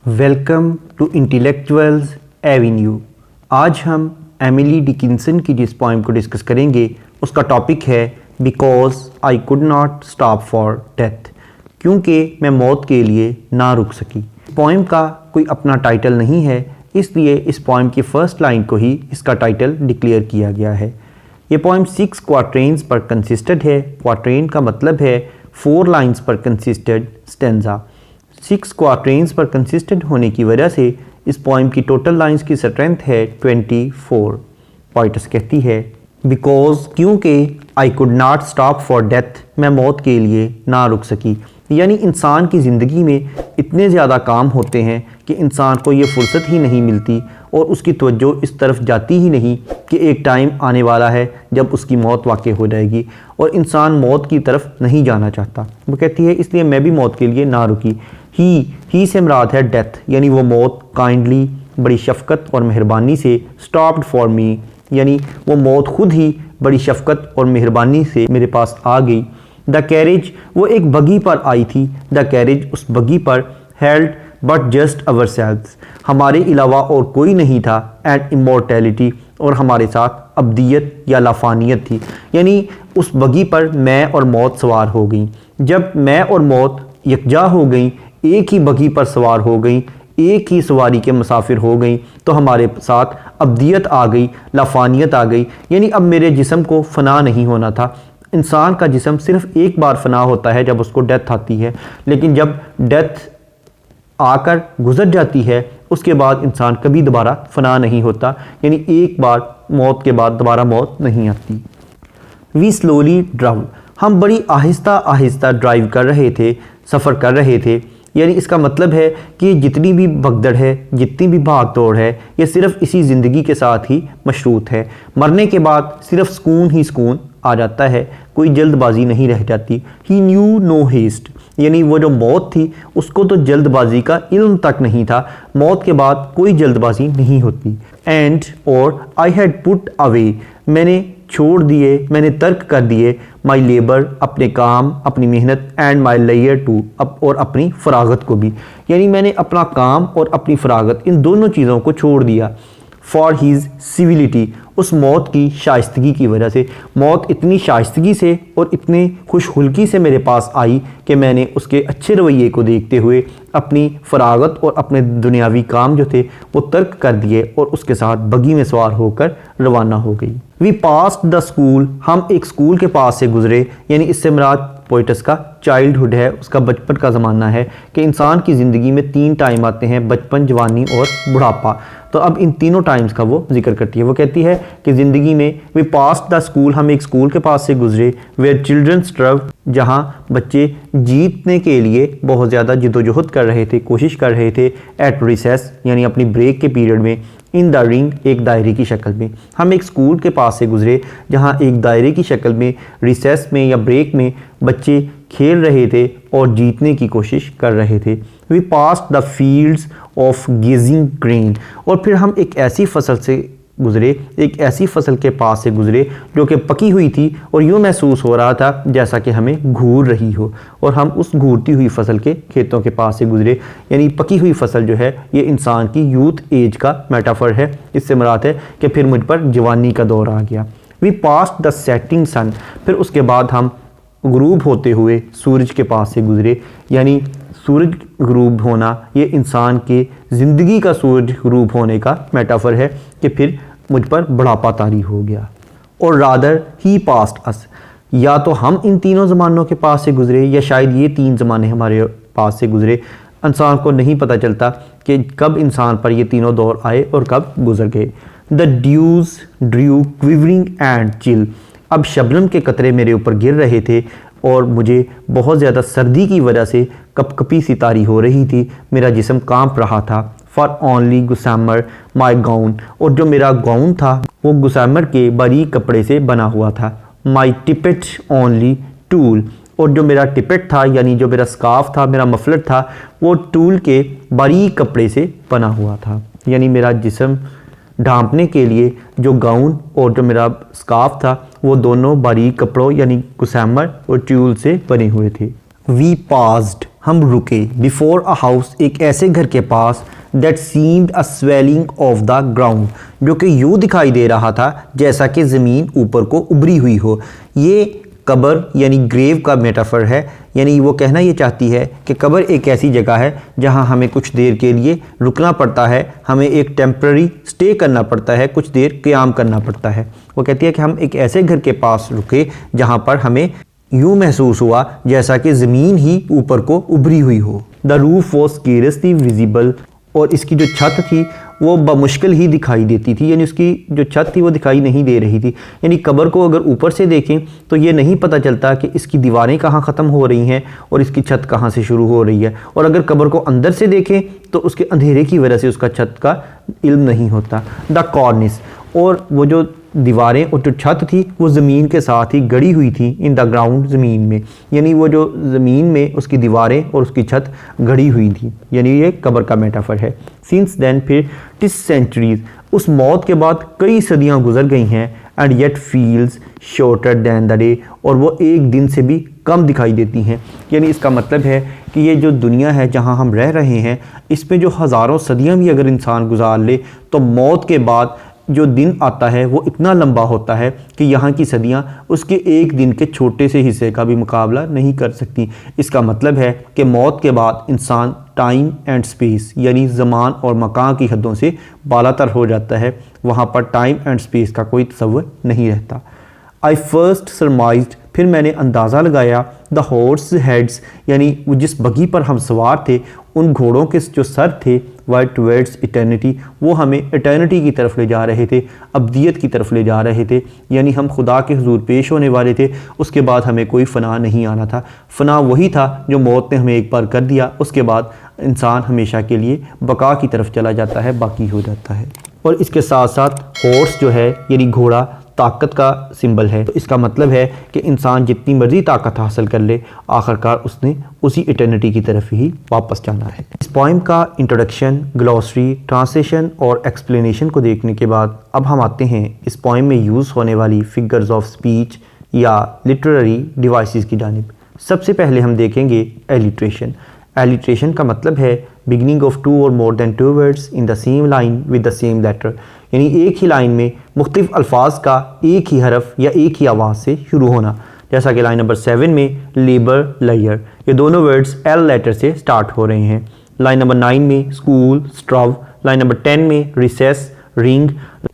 Welcome to intellectuals Avenue. आज हम Emily Dickinson की जिस पोइम को डिस्कस करेंगे उसका टॉपिक है because I could not stop for death, क्योंकि मैं मौत के लिए ना रुक सकी। पोइम का कोई अपना टाइटल नहीं है, इसलिए इस पोइम की फर्स्ट लाइन को ही इसका टाइटल डिक्लेयर किया गया है। ये पोइम 6 क्वाट्रेन्स पर कंसिस्टेड है। क्वाट्रेन का मतलब है 4 लाइन्स पर कंसिस्टेड स्टेंजा। 6 क्वाट्रेन्स पर कंसिस्टेड होने की वजह से इस पोइम की टोटल लाइन्स की स्ट्रेंथ है 24। पोइटस कहती है बिकॉज क्योंकि I could not stop for death, मैं मौत के लिए ना रुक सकी। यानी इंसान की ज़िंदगी में इतने ज़्यादा काम होते हैं कि इंसान को ये फुर्सत ही नहीं मिलती और उसकी तवज्जो इस तरफ जाती ही नहीं कि एक टाइम आने वाला है जब उसकी मौत वाक़ई हो जाएगी और इंसान मौत की तरफ नहीं जाना चाहता। वो कहती है इसलिए मैं भी मौत के लिए ना रुकी। ही से मुराद है डेथ, यानी वो मौत काइंडली बड़ी शफ़क़त और मेहरबानी से स्टॉप्ड फॉर मी, यानी वो मौत खुद ही बड़ी शफ़क़त और मेहरबानी से मेरे पास आ गई। द कैरेज, वो एक बगी पर आई थी। द कैरेज, उस बगी पर held but just our selves, हमारे अलावा और कोई नहीं था। एंड इमोर्टैलिटी, और हमारे साथ अब्दियत या लाफानियत थी, यानी उस बगी पर मैं और मौत सवार हो गई। जब मैं और मौत यकजा हो गई, एक ही बगी पर सवार हो गई, एक ही सवारी के मुसाफिर हो गई, तो हमारे साथ अब्दियत आ गई, लाफानियत आ गई। यानी अब मेरे जिस्म को फ़ना नहीं होना था। इंसान का जिस्म सिर्फ़ एक बार फ़ना होता है जब उसको डेथ आती है, लेकिन जब डेथ आकर गुजर जाती है उसके बाद इंसान कभी दोबारा फ़ना नहीं होता, यानी एक बार मौत के बाद दोबारा मौत नहीं आती। वी स्लोली ड्राइव, हम बड़ी आहिस्ता आहिस्ता ड्राइव कर रहे थे, सफ़र कर रहे थे। यानी इसका मतलब है कि जितनी भी भगदड़ है, जितनी भी भाग दौड़ है, ये सिर्फ़ इसी ज़िंदगी के साथ ही मशरूत है। मरने के बाद सिर्फ सुकून ही सुकून आ जाता है, कोई जल्दबाजी नहीं रह जाती। ही न्यू नो हेस्ट, यानी वो जो मौत थी उसको तो जल्दबाजी का इल्म तक नहीं था। मौत के बाद कोई जल्दबाजी नहीं होती। एंड और आई हैड पुट अवे, मैंने छोड़ दिए, मैंने तर्क कर दिए माई लेबर, अपने काम, अपनी मेहनत, एंड माई लेयर टू, और अपनी फरागत को भी, यानी मैंने अपना काम और अपनी फरागत, इन दोनों चीज़ों को छोड़ दिया। फॉर हीज़ सिविलिटी, उस मौत की शाइस्तगी की वजह से। मौत इतनी शाइस्तगी से और इतने खुशहुल्की से मेरे पास आई कि मैंने उसके अच्छे रवैये को देखते हुए अपनी फरागत और अपने दुनियावी काम जो थे वो तर्क कर दिए और उसके साथ बगी में सवार होकर रवाना हो गई। वी पास्ड द स्कूल, हम एक स्कूल के पास से गुजरे, यानी इससे मुराद पोइटस का चाइल्डहुड है, उसका बचपन का ज़माना है कि इंसान की ज़िंदगी में 3 टाइम आते हैं, बचपन, जवानी और बुढ़ापा। तो अब इन तीनों टाइम्स का वो जिक्र करती है। वो कहती है कि ज़िंदगी में वी पास्ड द स्कूल, हम एक स्कूल के पास से गुजरे, वेयर चिल्ड्रन स्ट्रव, जहाँ बच्चे जीतने के लिए बहुत ज़्यादा जिद्दोजहद कर रहे थे, कोशिश कर रहे थे। एट रिसेस, यानी अपनी ब्रेक के पीरियड में। इन द रिंग, एक दायरे की शक्ल में। हम एक स्कूल के पास से गुजरे जहाँ एक दायरे की शक्ल में, रिसेस में या ब्रेक में बच्चे खेल रहे थे और जीतने की कोशिश कर रहे थे। We passed the fields of gazing grain, और फिर हम एक ऐसी फसल से गुजरे, एक ऐसी फसल के पास से गुजरे जो कि पकी हुई थी और यूँ महसूस हो रहा था जैसा कि हमें घूर रही हो, और हम उस घूरती हुई फसल के खेतों के पास से गुजरे। यानी पकी हुई फसल जो है ये इंसान की यूथ एज का मेटाफर है। इससे मुराद है कि फिर मुझ पर जवानी का दौर आ गया। We passed the setting sun, फिर उसके बाद हम गुरूब होते हुए सूरज के पास से गुजरे। यानी सूरज गुरूब होना ये इंसान के ज़िंदगी का सूरज गुरूब होने का मेटाफर है कि फिर मुझ पर बुढ़ापा तारी हो गया। और रादर ही पास्ट अस, या तो हम इन तीनों ज़मानों के पास से गुजरे या शायद ये 3 ज़माने हमारे पास से गुजरे। इंसान को नहीं पता चलता कि कब इंसान पर ये तीनों दौर आए और कब गुजर गए। The dews drew quivering and chill, अब शबनम के कतरे मेरे ऊपर गिर रहे थे और मुझे बहुत ज़्यादा सर्दी की वजह से कपकपी सी तारी हो रही थी, मेरा जिस्म कांप रहा था। फॉर ओनली गुसामर माई गाउन, और जो मेरा गाउन था वो गुसामर के बारीक कपड़े से बना हुआ था। माई टिपेट ओनली टूल, और जो मेरा टिपेट था यानी जो मेरा स्कार्फ था, मेरा मफलर था, वो टूल के बारीक कपड़े से बना हुआ था। यानी मेरा जिस्म ढांपने के लिए जो गाउन और जो मेरा स्कार्फ था वो दोनों बारीक कपड़ों यानी गुसामर और ट्यूल से बने हुए थे। वी पास्ड, हम रुके, बिफोर अ हाउस एक ऐसे घर के पास, that seemed a swelling of the ground जो कि यूँ दिखाई दे रहा था जैसा कि ज़मीन ऊपर को उभरी हुई हो। ये कब्र यानी ग्रेव का मेटाफर है, यानी वो कहना ये चाहती है कि कब्र एक ऐसी जगह है जहाँ हमें कुछ देर के लिए रुकना पड़ता है, हमें एक टेम्पररी स्टे करना पड़ता है, कुछ देर क़याम करना पड़ता है। वो कहती है कि हम एक ऐसे घर के पास रुके जहाँ पर हमें यूँ महसूस हुआ जैसा कि ज़मीन ही ऊपर को उभरी हुई हो। द रूफ वॉज स्केरसली विजिबल, और इसकी जो छत थी वो बमुश्किल ही दिखाई देती थी, यानी उसकी जो छत थी वो दिखाई नहीं दे रही थी। यानी कब्र को अगर ऊपर से देखें तो ये नहीं पता चलता कि इसकी दीवारें कहाँ ख़त्म हो रही हैं और इसकी छत कहाँ से शुरू हो रही है, और अगर कब्र को अंदर से देखें तो उसके अंधेरे की वजह से उसका छत का इल्म नहीं होता। द कॉर्निस, और वो जो दीवारें और जो छत थी वो ज़मीन के साथ ही गड़ी हुई थी, इन द ग्राउंड, ज़मीन में, यानी वो जो ज़मीन में उसकी दीवारें और उसकी छत गड़ी हुई थी, यानी ये कब्र का मेटाफर है। सिंस देन, फिर 30 सेंचुरीज, उस मौत के बाद कई सदियां गुजर गई हैं, and yet feels shorter than the day, और वो एक दिन से भी कम दिखाई देती हैं। यानी इसका मतलब है कि ये जो दुनिया है जहाँ हम रह रहे हैं इसमें जो हज़ारों सदियाँ भी अगर इंसान गुजार ले तो मौत के बाद जो दिन आता है वो इतना लंबा होता है कि यहाँ की सदियाँ उसके एक दिन के छोटे से हिस्से का भी मुकाबला नहीं कर सकती। इसका मतलब है कि मौत के बाद इंसान टाइम एंड स्पेस यानी ज़मान और मकान की हदों से बालातर हो जाता है, वहाँ पर टाइम एंड स्पेस का कोई तसव्वुर नहीं रहता। आई फर्स्ट सरमाइज्ड, फिर मैंने अंदाज़ा लगाया, द हॉर्स हेड्स, यानी वो जिस बगी पर हम सवार थे उन घोड़ों के जो सर थे, वाइट टुवर्ड्स इटर्निटी, वो हमें इटर्निटी की तरफ ले जा रहे थे, अब्दियत की तरफ ले जा रहे थे, यानी हम खुदा के हुजूर पेश होने वाले थे। उसके बाद हमें कोई फ़ना नहीं आना था। फ़ना वही था जो मौत ने हमें एक बार कर दिया, उसके बाद इंसान हमेशा के लिए बका की तरफ चला जाता है, बाकी हो जाता है। और इसके साथ साथ हॉर्स जो है यानी घोड़ा ताकत का सिंबल है, तो इसका मतलब है कि इंसान जितनी मर्जी ताकत हासिल कर ले आखिरकार उसने उसी इटर्निटी की तरफ ही वापस जाना है। इस पोइम का इंट्रोडक्शन, ग्लॉसरी, ट्रांसलेशन और एक्सप्लेनेशन को देखने के बाद अब हम आते हैं इस पोइम में यूज़ होने वाली फिगर्स ऑफ स्पीच या लिटरेरी डिवाइसेस की जानिब। सबसे पहले हम देखेंगे एलिट्रेशन। एलिट्रेशन का मतलब है beginning of two or more than two words in the same line with the same letter, यानी एक ही लाइन में मुख्तलिफ अल्फाज का एक ही हरफ या एक ही आवाज़ से शुरू होना। जैसा कि लाइन नंबर 7 में लेबर, लयर, ये दोनों वर्ड्स एल लेटर से स्टार्ट हो रहे हैं। लाइन नंबर 9 में स्कूल, स्ट्रव, लाइन नंबर 10 में रिसेस, रिंग,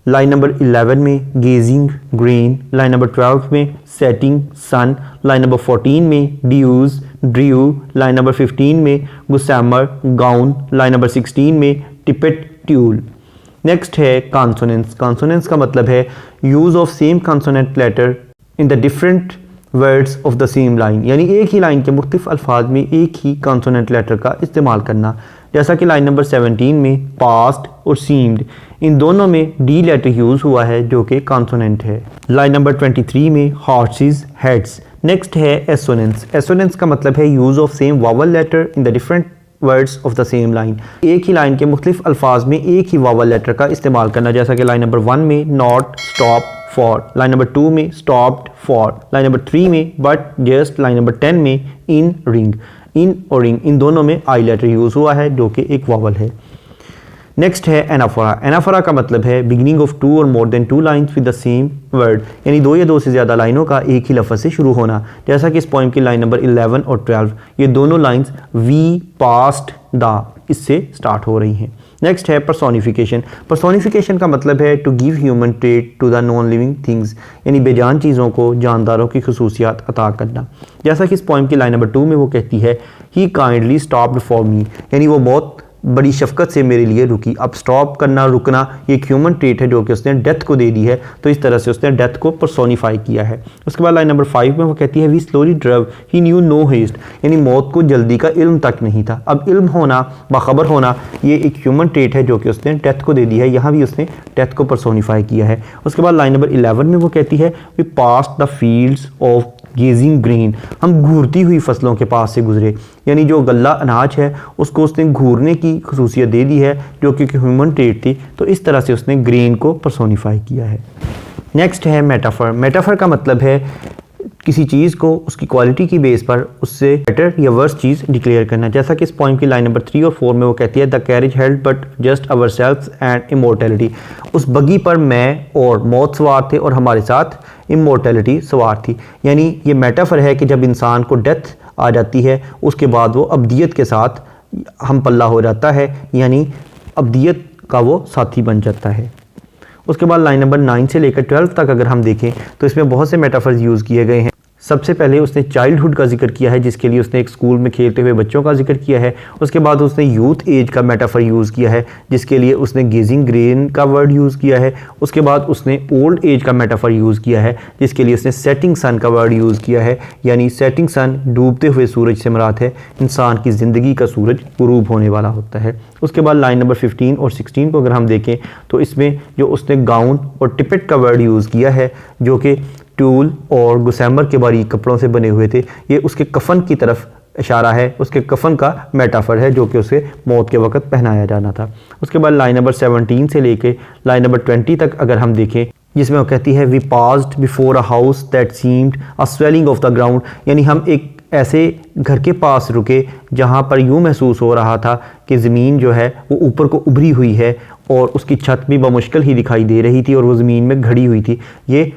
लाइन नंबर 11 में गेजिंग, ग्रेन, लाइन नंबर 12 में सेटिंग, सन, लाइन नंबर 14 में ड्यूज, ड्रू, लाइन नंबर 15 में गुसैमर, गाउन, लाइन नंबर 16 में टिपेट, ट्यूल। नेक्स्ट है कॉन्सोनेंट्स। कॉन्सोनेंट्स का मतलब है use of same consonant letter in the different words of the same line, यानी एक ही लाइन के मुख्तलिफ अल्फाज में एक ही कॉन्सोनेंट लेटर का इस्तेमाल करना। जैसा कि लाइन नंबर 17 में पास्ट और सीम्ड, इन दोनों में डी लेटर यूज़ हुआ है जो कि कॉन्सोनेंट है। लाइन नंबर 23 में हॉर्सेस, हेड्स। नेक्स्ट है एसोनेंट्स। एसोनेंट्स का मतलब है use of same vowel letter in the different words of the same line, एक ही लाइन के मुख्तलिफ अल्फाज में एक ही वावल लेटर का इस्तेमाल करना। जैसा कि लाइन नंबर 1 में not, stop, for, line number 2 में स्टॉप्ड, फॉर, लाइन नंबर 3 में बट, जस्ट, लाइन नंबर 10 में इन, रिंग। इन और रिंग इन दोनों में आई लेटर यूज़ हुआ है जो कि एक वावल है। नेक्स्ट है एनाफोरा। एनाफोरा का मतलब है beginning of two or more than two lines with the same word, यानी दो या दो से ज़्यादा लाइनों का एक ही लफ्ज़ से शुरू होना। जैसा कि इस पोइम की लाइन नंबर 11 और 12, ये दोनों लाइन्स वी, पास्ट, द, इससे स्टार्ट हो रही हैं। नेक्स्ट है पर्सोनिफिकेशन। पर्सोनिफिकेशन का मतलब है to give human trait to the non living things, यानी बेजान चीज़ों को जानदारों की खसूसियात अता करना। जैसा कि इस पोइम की लाइन नंबर 2 में वो कहती है ही काइंडली स्टॉप्ड फॉर मी, यानी वो बहुत बड़ी शफकत से मेरे लिए रुकी। अब स्टॉप करना, रुकना, ये एक ह्यूमन ट्रेट है जो कि उसने डेथ को दे दी है, तो इस तरह से उसने डेथ को पर्सोनीफाई किया है। उसके बाद लाइन नंबर 5 में वो कहती है we slowly drove he knew no haste, यानी मौत को जल्दी का इल्म तक नहीं था। अब इल्म होना, बाखबर होना, ये एक ह्यूमन ट्रेट है जो कि उसने डेथ को दे दी है, यहाँ भी उसने डेथ को पर्सोनीफाई किया है। उसके बाद लाइन नंबर 11 में वो कहती है we passed the fields of gazing grain, हम घूरती हुई फसलों के पास से गुजरे, यानी जो गल्ला अनाज है उसको उसने घूरने की खसूसियत दे दी है जो कि ह्यूमन ट्रेट थी, तो इस तरह से उसने ग्रेन को पर्सोनीफाई किया है। नेक्स्ट है मेटाफर। मेटाफर का मतलब है किसी चीज़ को उसकी क्वालिटी की बेस पर उससे बेटर या वर्स चीज़ डिक्लेयर करना। जैसा कि इस पॉइंट की लाइन नंबर 3 और 4 में वो कहती है the carriage held but just our selves and immortality. उस बगी पर मैं और मौत सवार थे और हमारे साथ इमोर्टैलिटी सवार थी। यानी ये मेटाफर है कि जब इंसान को डेथ आ जाती है उसके बाद वो अब्दियत के साथ हम पल्ला हो जाता है, यानी अब्दियत का वो साथी बन जाता है। उसके बाद लाइन नंबर 9 से लेकर 12 तक अगर हम देखें तो इसमें बहुत से मेटाफर्स यूज़ किए गए हैं। सबसे पहले उसने चाइल्डहुड का जिक्र किया है, जिसके लिए उसने एक स्कूल में खेलते हुए बच्चों का जिक्र किया है। उसके बाद उसने यूथ एज का मेटाफर यूज़ किया है, जिसके लिए उसने गेजिंग ग्रेन का वर्ड यूज़ किया है। उसके बाद उसने ओल्ड एज का मेटाफर यूज़ किया है, जिसके लिए उसने सेटिंग सन का वर्ड यूज़ किया है। यानी सेटिंग सन डूबते हुए सूरज से मुराद है, इंसान की ज़िंदगी का सूरज गुरूब होने वाला होता है। उसके बाद लाइन नंबर 15 और 16 को अगर हम देखें तो इसमें जो उसने गाउन और टिपेट का वर्ड यूज़ किया है, जो कि टूल और गुसैमर के बारीक कपड़ों से बने हुए थे, ये उसके कफन की तरफ इशारा है, उसके कफन का मेटाफर है जो कि उसे मौत के वक्त पहनाया जाना था। उसके बाद लाइन नंबर 17 से लेके लाइन नंबर 20 तक अगर हम देखें, जिसमें वो कहती है we passed before a house that seemed a swelling of the ground. यानी हम एक ऐसे घर के पास रुके जहाँ पर यूँ महसूस हो रहा था कि ज़मीन जो है वो ऊपर को उभरी हुई है और उसकी छत भी बमुश्किल ही दिखाई दे रही थी और वो ज़मीन में घड़ी हुई थी। ये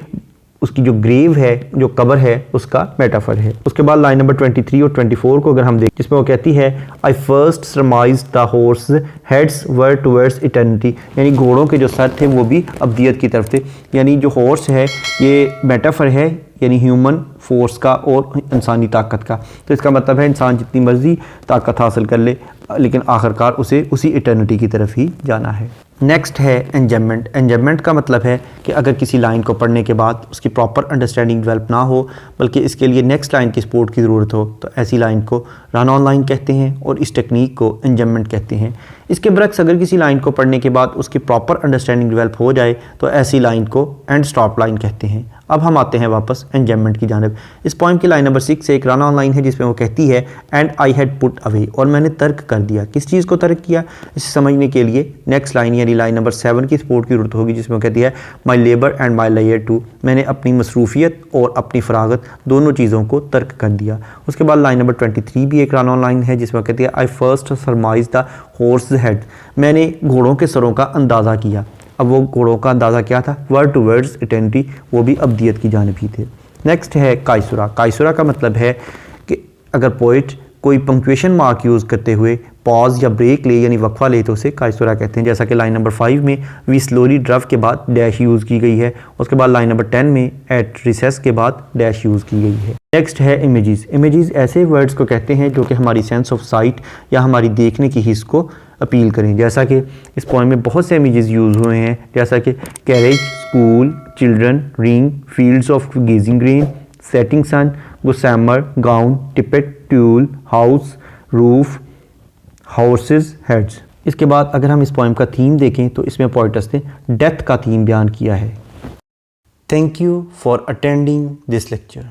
उसकी जो ग्रेव है, जो कब्र है, उसका मेटाफर है। उसके बाद लाइन नंबर 23 और 24 को अगर हम देखें, जिसमें वो कहती है I first surmised the horse heads were towards eternity. यानी घोड़ों के जो सर थे वो भी अब्दियत की तरफ थे। यानी जो हॉर्स है ये मेटाफर है, यानी ह्यूमन फोर्स का और इंसानी ताकत का। तो इसका मतलब है इंसान जितनी मर्जी ताकत हासिल कर ले, लेकिन आखिरकार उसे उसी इटर्निटी की तरफ ही जाना है। नेक्स्ट है एंजॉयमेंट। एंजॉयमेंट का मतलब है कि अगर किसी लाइन को पढ़ने के बाद उसकी प्रॉपर अंडरस्टैंडिंग डेवलप ना हो, बल्कि इसके लिए नेक्स्ट लाइन की सपोर्ट की ज़रूरत हो, तो ऐसी लाइन को रन ऑन लाइन कहते हैं और इस टेक्निक को एंजॉयमेंट कहते हैं। इसके बरक्स अगर किसी लाइन को पढ़ने के बाद उसकी प्रॉपर अंडरस्टैंडिंग डेवलप हो जाए तो ऐसी लाइन को एंड स्टॉप लाइन कहते हैं। अब हम आते हैं वापस एंजॉयमेंट की जानिब। इस पॉइंट की लाइन नंबर 6 से एक रन ऑन लाइन है, जिसमें वो कहती है and I had put away, और मैंने तर्क कर दिया। किस चीज़ को तर्क किया, इसे समझने के लिए नेक्स्ट लाइन यानी लाइन नंबर 7 की सपोर्ट की जरूरत होगी, जिसमें वो कहती है माई लेबर एंड माई लेयर टू। मैंने अपनी मसरूफियत और अपनी फरागत दोनों चीज़ों को तर्क कर दिया। उसके बाद लाइन नंबर 23 भी एक रन ऑन लाइन है, जिसमें कहती है I first surmised the horse head. मैंने घोड़ों के सरों का अंदाज़ा किया। अब वो घोड़ों का अंदाज़ा क्या था, वर्ड टू वर्ड्स इटर्निटी, वो भी अब्दियत की जानिब ही थे। नेक्स्ट है कायसुरा। कायसुरा का मतलब है कि अगर पोइट कोई पंक्चुएशन मार्क यूज़ करते हुए पॉज या ब्रेक ले यानी वक्फा ले तो उसे कायसुरा कहते हैं। जैसा कि लाइन नंबर 5 में वी स्लोली ड्रव के बाद डैश यूज़ की गई है। उसके बाद लाइन नंबर 10 में एट रिसेस के बाद डैश यूज़ की गई है। नेक्स्ट है इमेजेस। इमेजेस ऐसे वर्ड्स को कहते हैं जो कि हमारी सेंस ऑफ साइट या हमारी देखने की हिस्स को अपील करें। जैसा कि इस पॉइंट में बहुत से इमेजेस यूज़ हुए हैं, जैसा कि carriage, school, children, ring, fields of gazing green, setting sun, gossamer, gown, tippet, tulle, house, roof, horses, heads. इसके बाद अगर हम इस पॉइंट का थीम देखें तो इसमें पोइटस ने डेथ का थीम बयान किया है। Thank you for attending this lecture.